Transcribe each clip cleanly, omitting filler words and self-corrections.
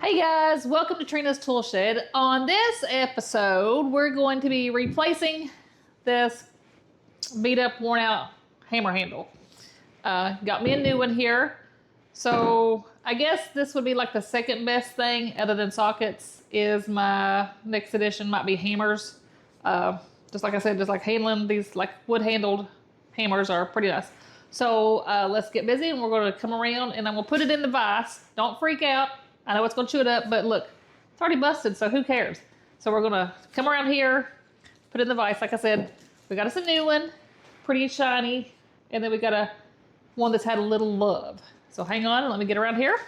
Hey guys, welcome to Trina's Tool Shed. On this episode, we're going to be replacing this beat up, worn out hammer handle. Got me a new one here. So I guess this would be like the second best thing other than sockets is my next addition might be hammers. Just like I said, just like handling these like wood handled hammers are pretty nice. So let's get busy and we're going to come around and I'm going to put it in the vise. Don't freak out. I know it's going to chew it up, but look, it's already busted, so who cares? So we're going to come around here, put it in the vise. Like I said, we got us a new one, pretty shiny, and then we got one that's had a little love. So hang on, let me get around here.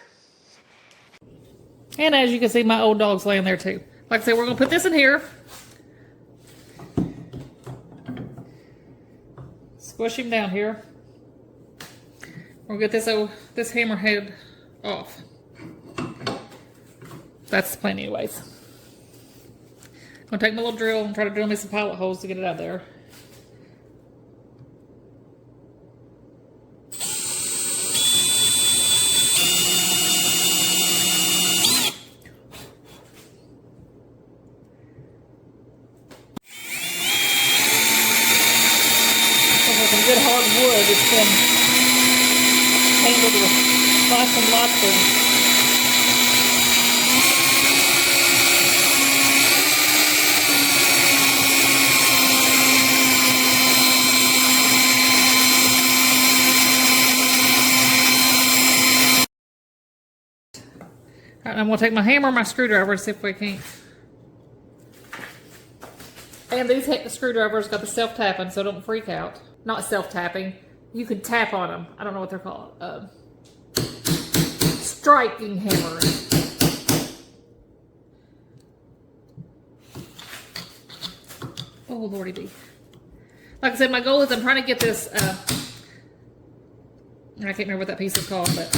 And as you can see, my old dog's laying there too. Like I said, we're going to put this in here. Squish him down here. We'll get this hammer head off. That's the plan anyways. I'm gonna take my little drill and try to drill me some pilot holes to get it out of there. Some good hard wood. It's been handled with lots and lots of Alright, I'm going to take my hammer and my screwdriver and see if we can't. And these screwdrivers got the self-tapping, so don't freak out. Not self-tapping. You can tap on them. I don't know what they're called. Striking hammer. Oh, lordy be. Like I said, my goal is I'm trying to get this, I can't remember what that piece is called, but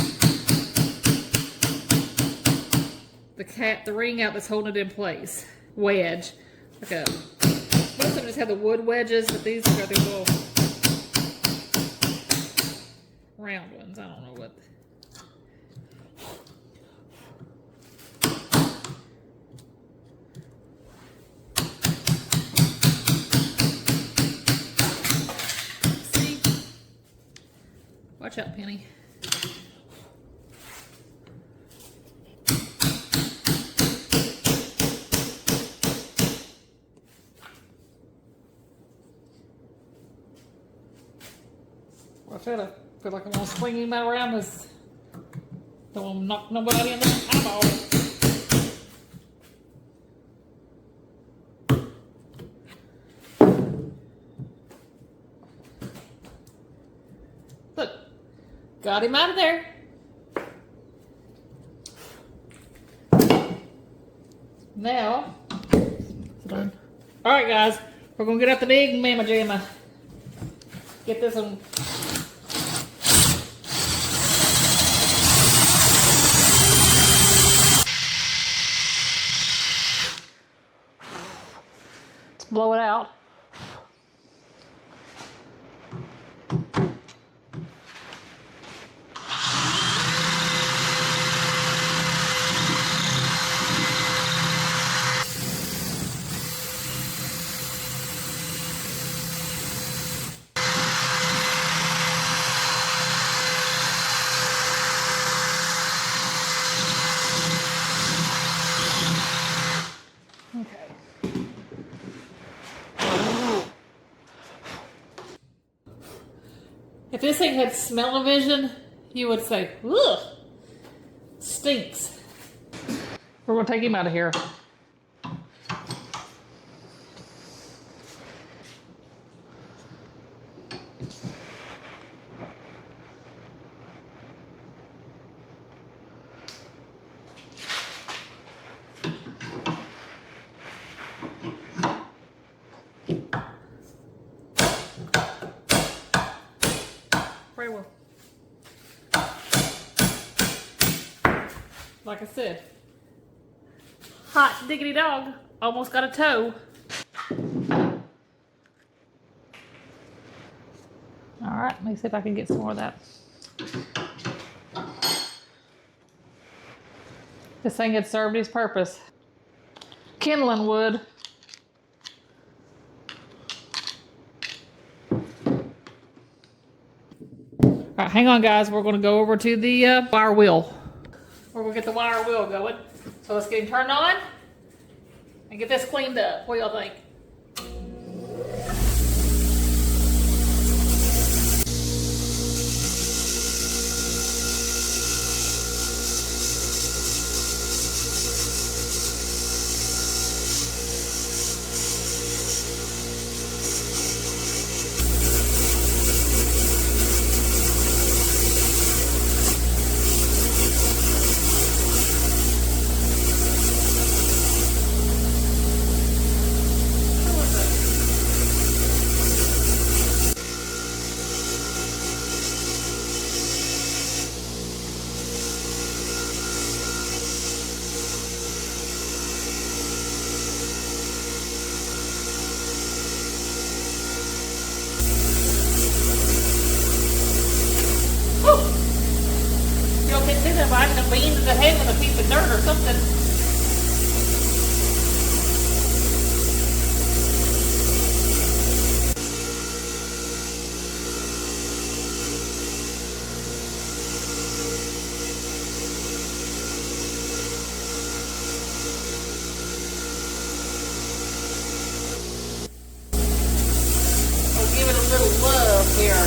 the ring out that's holding it in place. Wedge. Like most of them just have the wood wedges, but these got these little round ones. I don't know what. See? Watch out, Penny. I feel like I'm gonna swing him around this. Don't want to knock nobody in the eyeball. Look, got him out of there. Now, all right, guys, we're gonna get out the big mamma jamma. Get this one. Blow it out. If this thing had smell-o-vision, you would say, ugh, stinks. We're gonna take him out of here. Well, like I said, hot diggity dog almost got a toe. All right, let me see if I can get some more of that. This thing had served its purpose. Kindling wood. All right, hang on, guys. We're going to go over to the wire wheel. We're going to get the wire wheel going. So let's get him turned on and get this cleaned up. What do y'all think? If I can be into the head with a piece of dirt or something. We'll give it a little love here.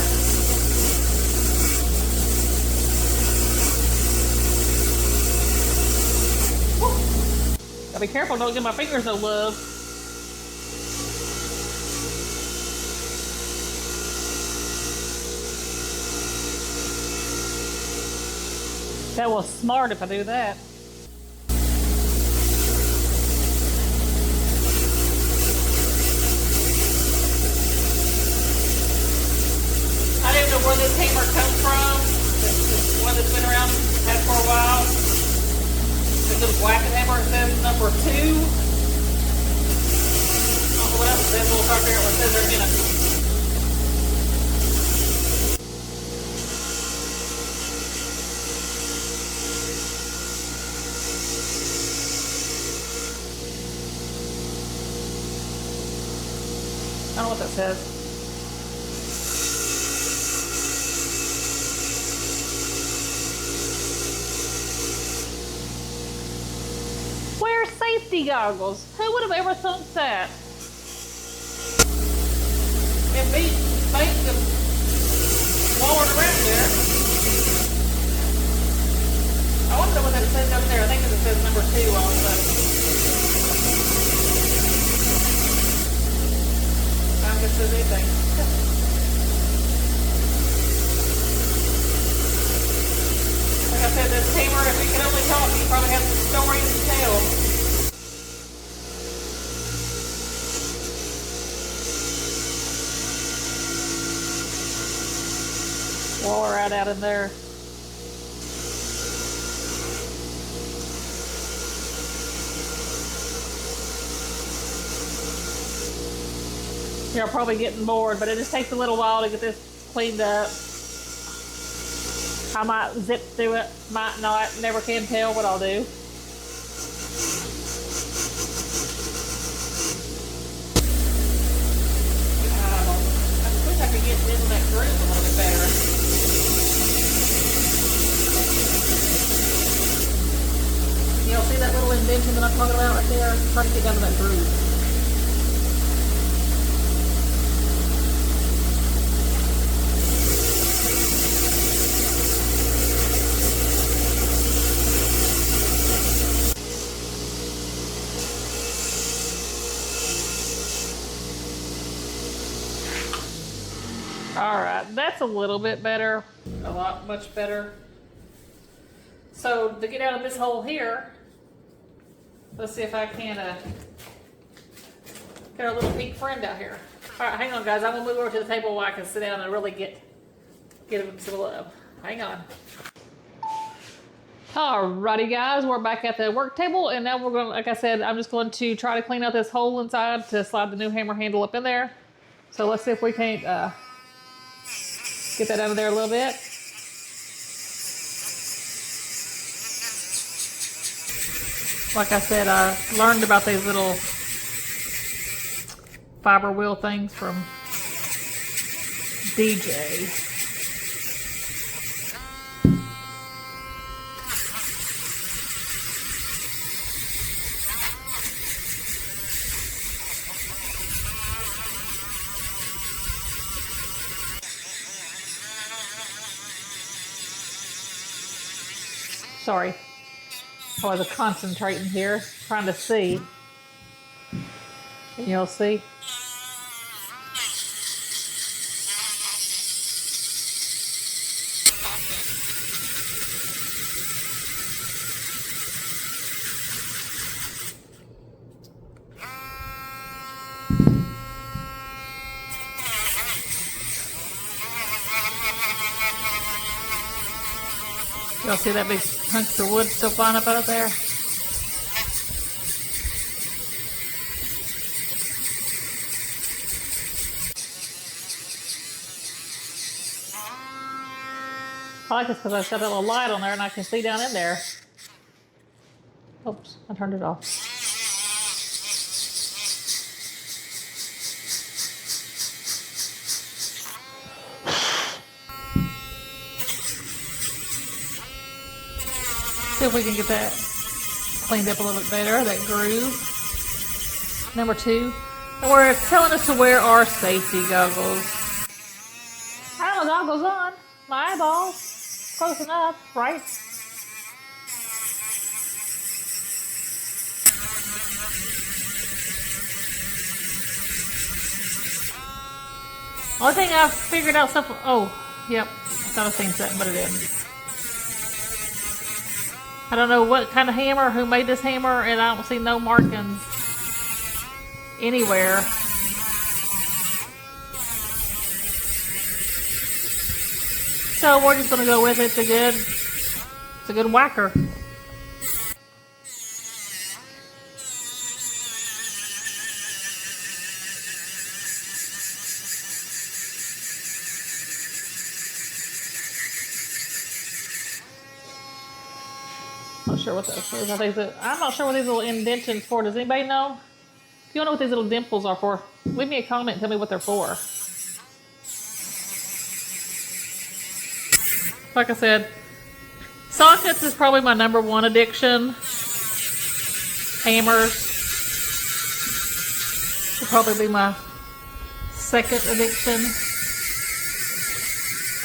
Gotta be careful, don't give my fingers no love. That was smart if I do that. I didn't know where this hammer comes from. This one that's been around, had for a while. This little whacking hammer says number 2. I don't know what else it says. We'll try to figure out what it says there in a minute. I don't know what that says. Safety goggles. Who would have ever thought that? It beat the walling around there. I wonder what that says up there. I think it says number 2 also. I don't think it says anything. Like I said, this hammer, if he can only talk, he probably has some stories to tell. Wall right out in there. You're probably getting bored, but it just takes a little while to get this cleaned up. I might zip through it, might not, never can tell what I'll do. I wish I could get into that groove a little bit better. You know, see that little indentation that I'm talking about right there? I'm trying to get down to that groove. All right, that's a little bit better. A lot much better. So to get out of this hole here, let's see if I can get our little pink friend out here. All right, hang on, guys. I'm gonna move over to the table where I can sit down and really get him some love. Hang on. Alrighty, guys, we're back at the work table, and now we're going. Like I said, I'm just going to try to clean out this hole inside to slide the new hammer handle up in there. So let's see if we can't get that out of there a little bit. Like I said, I learned about these little fiber wheel things from DJ. Sorry, I was concentrating here, trying to see. And you'll see. Y'all see that big hunks of wood still flying up out there? I like this because I've got that little light on there and I can see down in there. Oops, I turned it off. See if we can get that cleaned up a little bit better, that groove. Number 2, and we're telling us to wear our safety goggles. I have my goggles on, my eyeballs, close enough, right? Only thing I've figured out stuff. Oh, yep, I thought I seen something, but it didn't. I don't know what kind of hammer, who made this hammer, and I don't see no markings anywhere. So we're just gonna go with it. It's a good whacker. Not sure what that is. I'm not sure what these little indentions for. Does anybody know? If you don't know what these little dimples are for, leave me a comment and tell me what they're for. Like I said, sockets is probably my number 1 addiction. Hammers will probably be my 2nd addiction.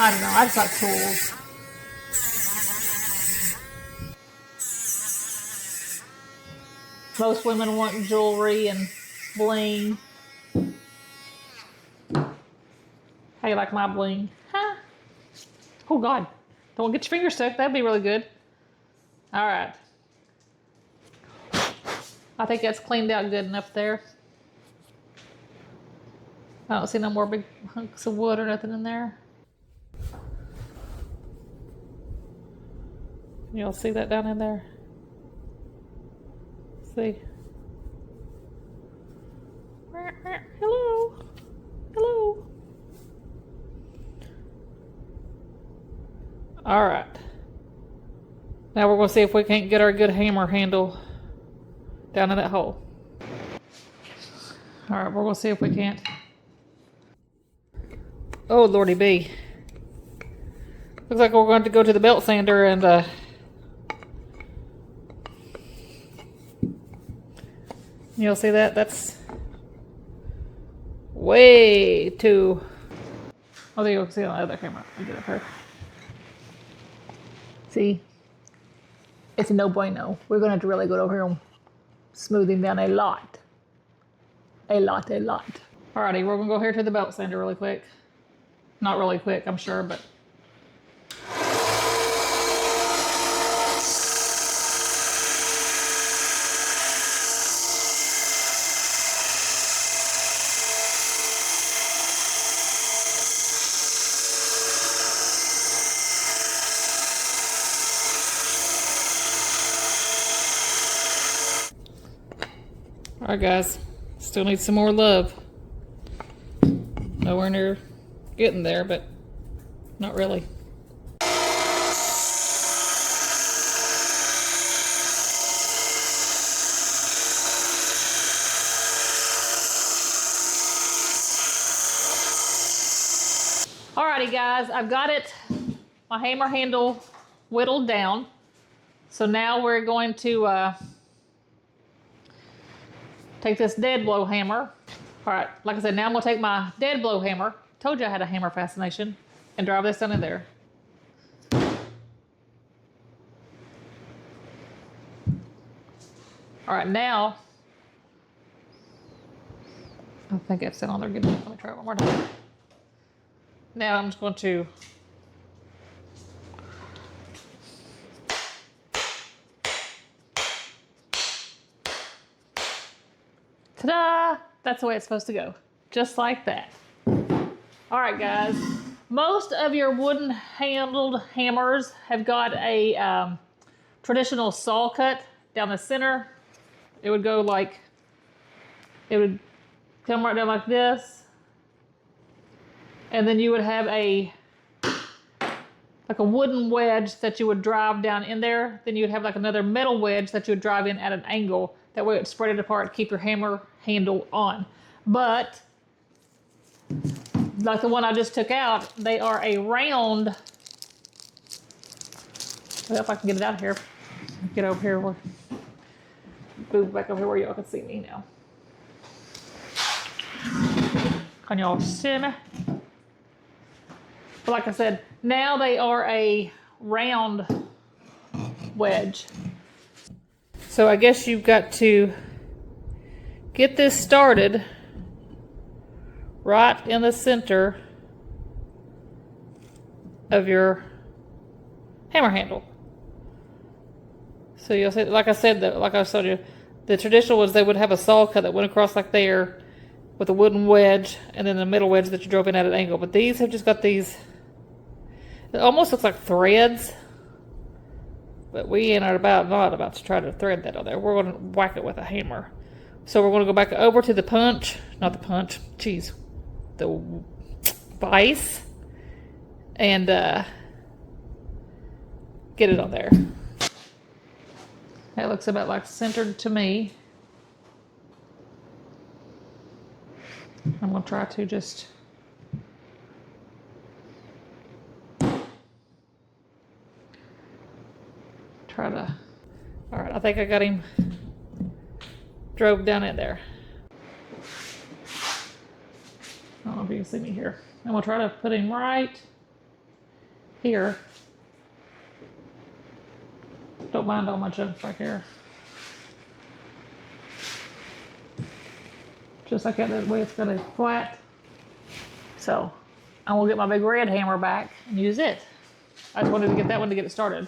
I don't know, I just like tools. Most women want jewelry and bling. How you like my bling? Huh? Oh God, don't get your fingers stuck. That'd be really good. All right. I think that's cleaned out good enough there. I don't see no more big hunks of wood or nothing in there. Y'all see that down in there? See? Hello? Hello? All right. Now we're going to see if we can't get our good hammer handle down in that hole. All right, we're going to see if we can't. Oh, Lordy B. Looks like we're going to go to the belt sander and you'll see that? That's way too... Oh, there you go. See on the other camera. I'll get up here. See? It's a no bueno. We're going to have to really go over here and smooth him down a lot. A lot. Alrighty, we're going to go here to the belt sander really quick. Not really quick, I'm sure, but... Alright guys, still need some more love. Nowhere near getting there, but not really. Alrighty guys, I've got it, my hammer handle whittled down. So now we're going to take this dead blow hammer. All right, like I said, now I'm gonna take my dead blow hammer. Told you I had a hammer fascination, and drive this down in there. All right, now, I think it's on there good enough. Let me try it one more time. Now I'm just going to ta-da! That's the way it's supposed to go. Just like that. All right, guys. Most of your wooden handled hammers have got a traditional saw cut down the center. It would go like, it would come right down like this. And then you would have like a wooden wedge that you would drive down in there. Then you would have like another metal wedge that you would drive in at an angle. That way it would spread it apart, keep your hammer handle on. But, like the one I just took out, they are a round. Well, if I can get it out of here. Get over here. Move back over here where y'all can see me now. Can y'all see me? But like I said, now they are a round wedge. So I guess you've got to get this started right in the center of your hammer handle. So you'll see, like I said, like I told you, the traditional ones, they would have a saw cut that went across like there with a wooden wedge, and then the middle wedge that you drove in at an angle. But these have just got these, it almost looks like threads, but we ain't not about to try to thread that on there. We're going to whack it with a hammer. So we're going to go back over to the punch, not the punch, geez, the vise, and get it on there. That looks about like centered to me. I'm going to try to just all right, I think I got him drove down in there. I don't know if you can see me here. I'm going to try to put him right here. Don't mind all my junk right here. Just like that way it's got a flat. So I'm going to get my big red hammer back and use it. I just wanted to get that one to get it started.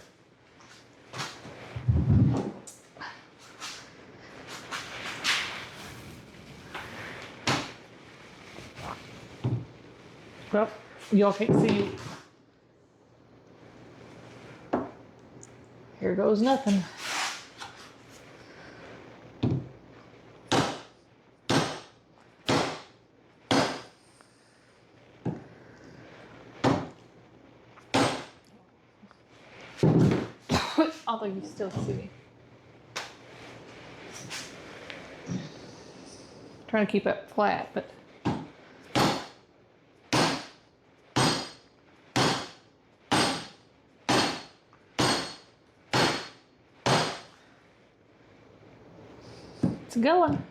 Well, y'all can't see. Here goes nothing. Although you still see me. Trying to keep it flat, but it's going.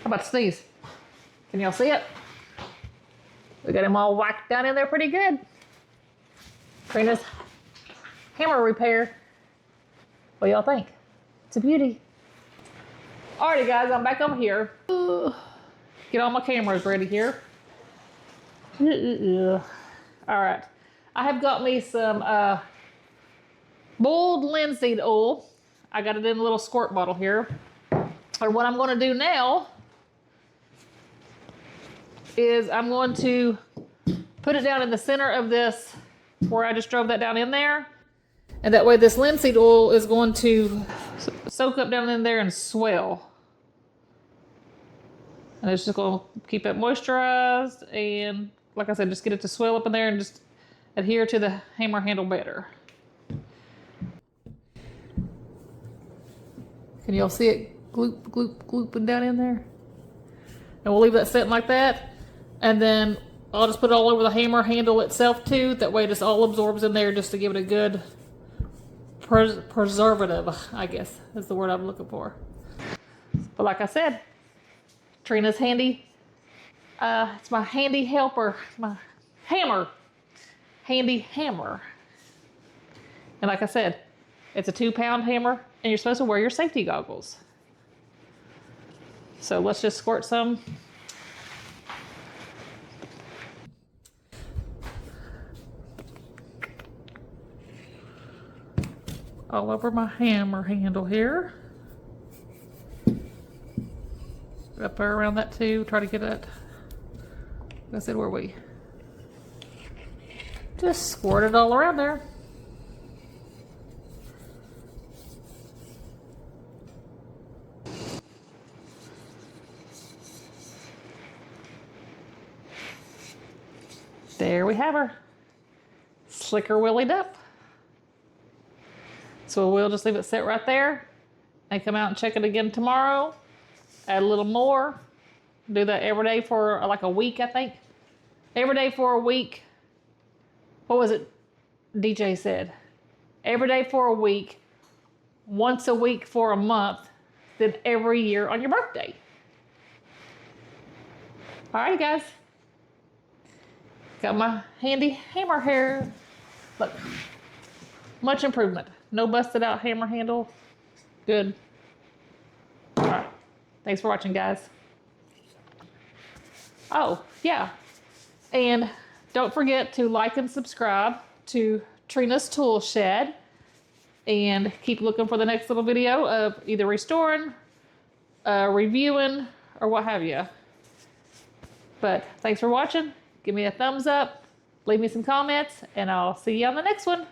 How about sneeze? Can y'all see it? We got him all whacked down in there pretty good. Trina's hammer repair. What y'all think? It's a beauty. Alrighty guys, I'm back over here. Get all my cameras ready here. Alright. I have got me some boiled linseed oil. I got it in a little squirt bottle here. And what I'm going to do now is I'm going to put it down in the center of this where I just drove that down in there. And that way this linseed oil is going to soak up down in there and swell. And it's just going to keep it moisturized and, like I said, just get it to swell up in there and just adhere to the hammer handle better. Can y'all see it glooping down in there. And we'll leave that sitting like that. And then I'll just put it all over the hammer handle itself too. That way it just all absorbs in there just to give it a good preservative, I guess is the word I'm looking for. But like I said, Trina's handy. It's my handy helper, my hammer. Handy hammer. And like I said, it's a 2-pound hammer and you're supposed to wear your safety goggles. So let's just squirt some. All over my hammer handle here. Up there around that too. Try to get it. I said, where we? Just squirt it all around there. There we have her. Slicker willied up. So we'll just leave it sit right there and come out and check it again tomorrow. Add a little more. Do that every day for like a week, I think. Every day for a week. What was it DJ said? Every day for a week. Once a week for a month. Then every year on your birthday. Alright, guys. Got my handy hammer here. Look. Much improvement. No busted out hammer handle. Good. Alright. Thanks for watching, guys. Oh, yeah. And don't forget to like and subscribe to Trina's Tool Shed. And keep looking for the next little video of either restoring, reviewing, or what have you. But thanks for watching. Give me a thumbs up. Leave me some comments. And I'll see you on the next one.